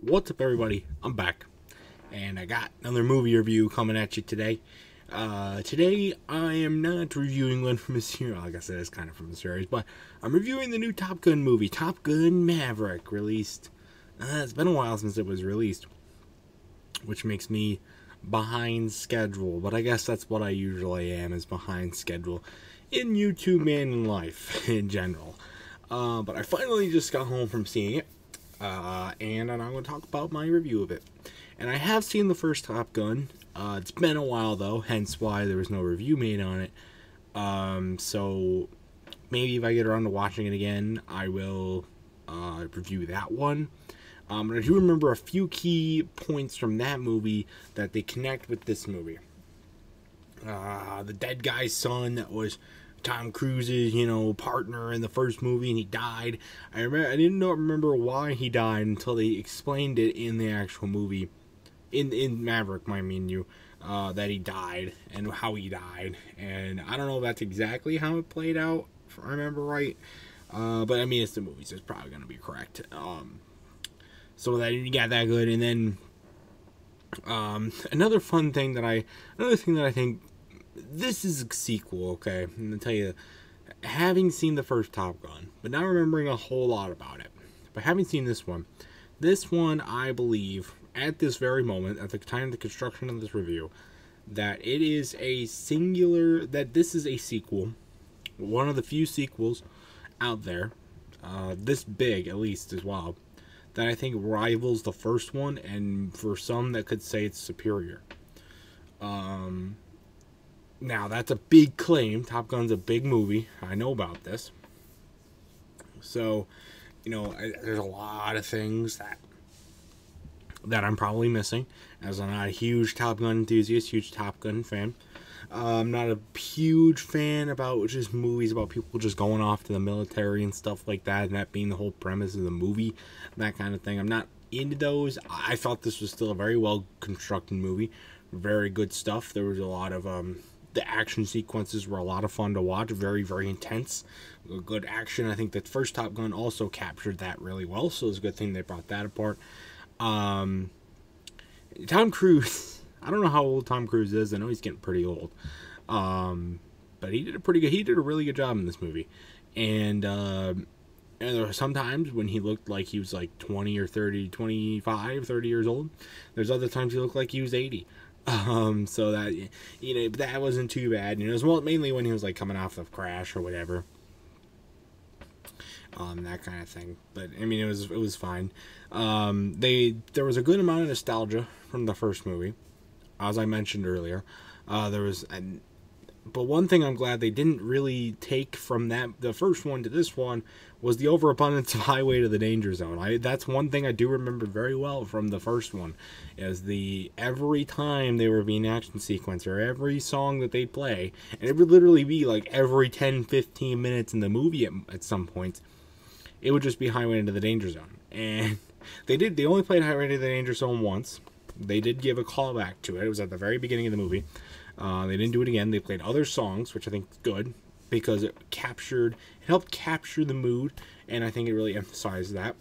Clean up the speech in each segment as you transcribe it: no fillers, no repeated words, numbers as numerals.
What's up, everybody? I'm back, and I got another movie review coming at you today. Today I am not reviewing one from a series. Like I said, it's kind of from a series, but I'm reviewing the new Top Gun movie, Top Gun Maverick, released. It's been a while since it was released, which makes me behind schedule. But I guess that's what I usually am, is behind schedule in YouTube and in life in general. But I finally just got home from seeing it. And I'm going to talk about my review of it. And I have seen the first Top Gun. It's been a while, though, hence why there was no review made on it. So maybe if I get around to watching it again, I will review that one. But I do remember a few key points from that movie that they connect with this movie. The dead guy's son that was Tom Cruise's, partner in the first movie, and he died. I didn't remember why he died until they explained it in the actual movie, in Maverick, that he died and how he died. And I don't know if that's exactly how it played out, if I remember right. But I mean, it's the movie, so it's probably going to be correct. So that you got that good, and then another thing that I think. This is a sequel, okay? I'm going to tell you, having seen the first Top Gun, but not remembering a whole lot about it, but having seen this one, I believe, at this very moment, at the time of the construction of this review, that it is that this is a sequel, one of the few sequels out there, this big, at least, as well, that I think rivals the first one, and for some that could say it's superior. Now, that's a big claim. Top Gun's a big movie. I know about this. So, there's a lot of things that I'm probably missing, as I'm not a huge Top Gun enthusiast, huge Top Gun fan. I'm not a huge fan about just movies about people just going off to the military and stuff like that, and that being the whole premise of the movie, that kind of thing. I'm not into those. I thought this was still a very well-constructed movie. Very good stuff. There was a lot of the action sequences were a lot of fun to watch. Very, very intense. Good action. I think the first Top Gun also captured that really well, so it's a good thing they brought that apart. Tom Cruise. I don't know how old Tom Cruise is. I know he's getting pretty old. But he did a really good job in this movie. And there were some times when he looked like he was like 20 or 30, 25, 30 years old. There's other times he looked like he was 80. So that, that wasn't too bad. It was mainly when he was like coming off of Crash or whatever. That kind of thing. But I mean, it was fine. There was a good amount of nostalgia from the first movie, as I mentioned earlier. But one thing I'm glad they didn't really take from the first one to this one, was the overabundance of Highway to the Danger Zone. That's one thing I do remember very well from the first one, is every time there would be an action sequence or every song that they'd play, and it would literally be like every 10-15 minutes in the movie at some point, it would just be Highway to the Danger Zone. And they only played Highway to the Danger Zone once. They did give a callback to it. It was at the very beginning of the movie. They didn't do it again. They played other songs, which I think is good, because it helped capture the mood, and I think it really emphasized that,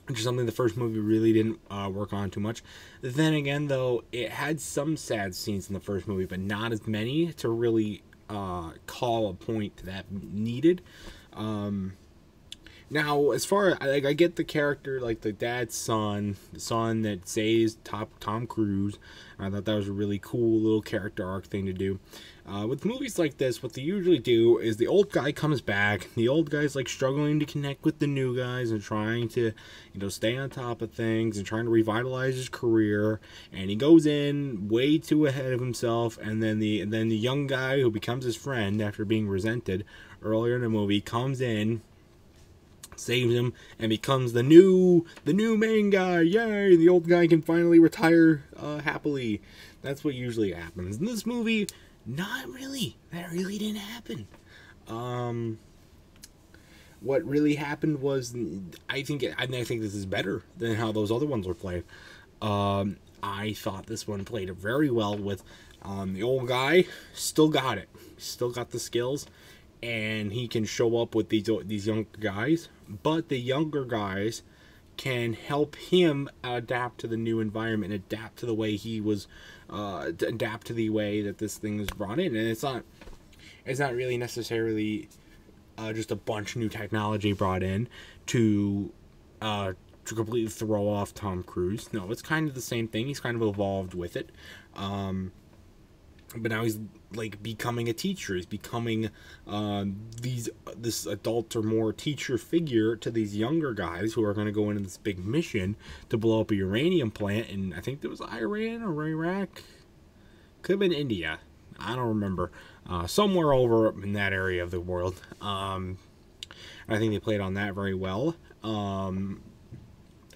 which is something the first movie really didn't work on too much. Then again, though, it had some sad scenes in the first movie, but not as many to really call a point that needed. Now, as far as, I get the character, like the dad's son, the son that saves Tom Cruise. I thought that was a really cool little character arc thing to do. With movies like this, what they usually do is the old guy comes back. The old guy's like struggling to connect with the new guys and trying to, stay on top of things and trying to revitalize his career. And he goes in way too ahead of himself. And then the young guy who becomes his friend after being resented earlier in the movie comes in, saves him, and becomes the new main guy. Yay! The old guy can finally retire happily. That's what usually happens. In this movie, not really. That really didn't happen. What really happened was, I think this is better than how those other ones were played. I thought this one played it very well with the old guy. Still got it. Still got the skills. And he can show up with these younger guys, but the younger guys can help him adapt to the new environment, adapt to the way he was, adapt to the way that this thing is brought in. And it's not really necessarily just a bunch of new technology brought in to completely throw off Tom Cruise. No, it's kind of the same thing. He's kind of evolved with it. But now he's like becoming a teacher. He's becoming this adult or more teacher figure to these younger guys who are going to go into this big mission to blow up a uranium plant in, I think it was Iran or Iraq. Could have been India. I don't remember. Somewhere over in that area of the world. I think they played on that very well.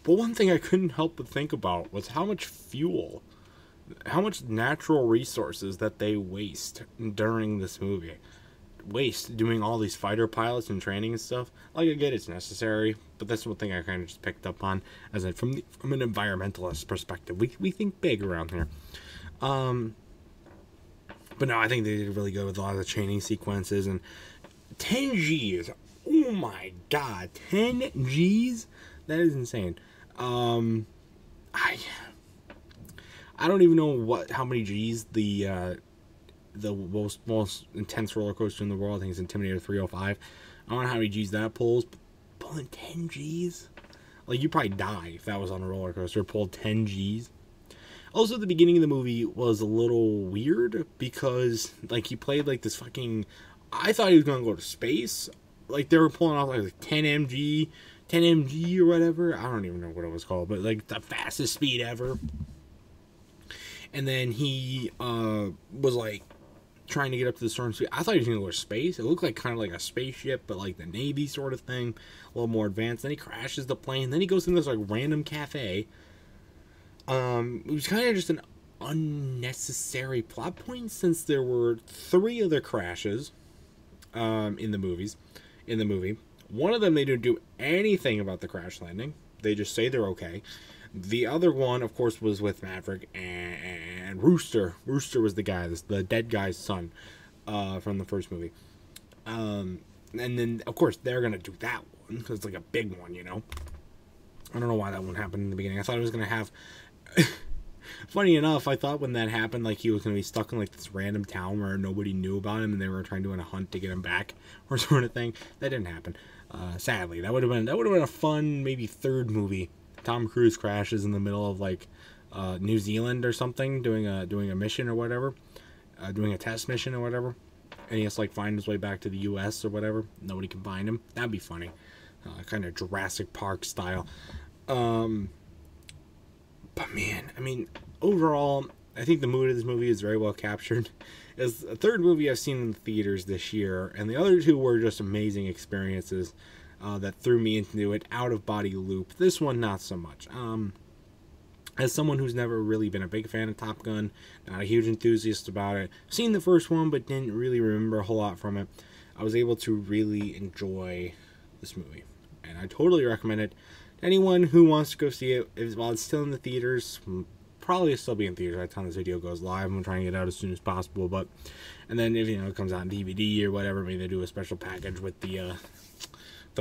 But one thing I couldn't help but think about was how much fuel, how much natural resources that they waste during this movie. Waste doing all these fighter pilots and training and stuff. Like, I get it's necessary, but that's one thing I kind of just picked up on as from an environmentalist perspective. We think big around here. But no, I think they did really good with a lot of the training sequences. And 10 G's. Oh my god. 10 G's? That is insane. I don't even know how many G's the most intense roller coaster in the world, I think it's Intimidator 305. I don't know how many G's that pulls, but pulling 10 G's? Like, you'd probably die if that was on a roller coaster, pulled 10 G's. Also, the beginning of the movie was a little weird because, like, he played, like, this fucking... I thought he was going to go to space. Like, they were pulling off, like 10 MG or whatever. I don't even know what it was called, but, like, the fastest speed ever. And then he was, like, trying to get up to the certain speed. I thought he was going to go to space. It looked like kind of like a spaceship, but, like, the Navy sort of thing. A little more advanced. Then he crashes the plane. Then he goes in this, like, random cafe. It was kind of just an unnecessary plot point since there were 3 other crashes in the movie. One of them, they didn't do anything about the crash landing. They just say they're okay. The other one, of course, was with Maverick and Rooster. Rooster was the guy, the dead guy's son from the first movie. And then, of course, they're going to do that one because it's like a big one, you know. I don't know why that one happened in the beginning. I thought it was going to have... Funny enough, I thought when that happened, like, he was going to be stuck in, like, this random town where nobody knew about him and they were trying to do a hunt to get him back or sort of thing. That didn't happen. Sadly. That would have been a fun, maybe 3rd movie. Tom Cruise crashes in the middle of, like, New Zealand or something, doing a mission or whatever. Doing a test mission or whatever. And he has to, like, find his way back to the U.S. or whatever. Nobody can find him. That'd be funny. Kind of Jurassic Park style. But man, I mean, overall, I think the mood of this movie is very well captured. It's the 3rd movie I've seen in the theaters this year, and the other 2 were just amazing experiences that threw me into an out-of-body loop. This one, not so much. As someone who's never really been a big fan of Top Gun, not a huge enthusiast about it, seen the first one but didn't really remember a whole lot from it, I was able to really enjoy this movie. And I totally recommend it. Anyone who wants to go see it, while it's still in the theaters, probably still be in theaters by the time this video goes live. I'm trying to get it out as soon as possible, and then if it comes out on DVD or whatever, maybe they do a special package with the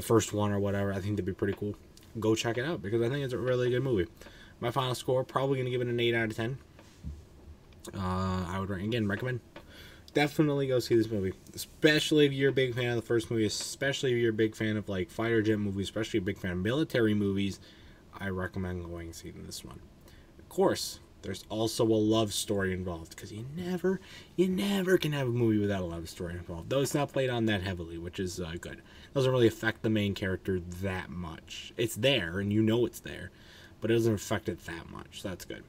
first one or whatever. I think that'd be pretty cool. Go check it out because I think it's a really good movie. My final score, probably gonna give it an 8 out of 10. I would again recommend. Definitely go see this movie, especially if you're a big fan of the first movie, especially if you're a big fan of, like, fighter jet movies, especially a big fan of military movies. I recommend going and seeing this one. Of course, there's also a love story involved, because you never can have a movie without a love story involved, though it's not played on that heavily, which is good. It doesn't really affect the main character that much. It's there, and you know it's there, but it doesn't affect it that much, so that's good.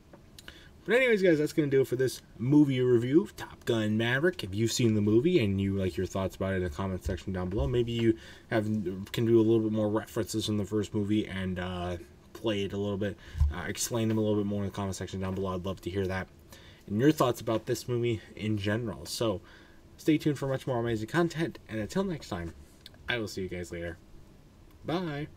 But anyways, guys, that's going to do it for this movie review of Top Gun Maverick. If you've seen the movie and you like your thoughts about it in the comment section down below, maybe you can do a little bit more references from the first movie and play it a little bit, explain them a little bit more in the comment section down below. I'd love to hear that and your thoughts about this movie in general. So stay tuned for much more amazing content, and until next time, I will see you guys later. Bye.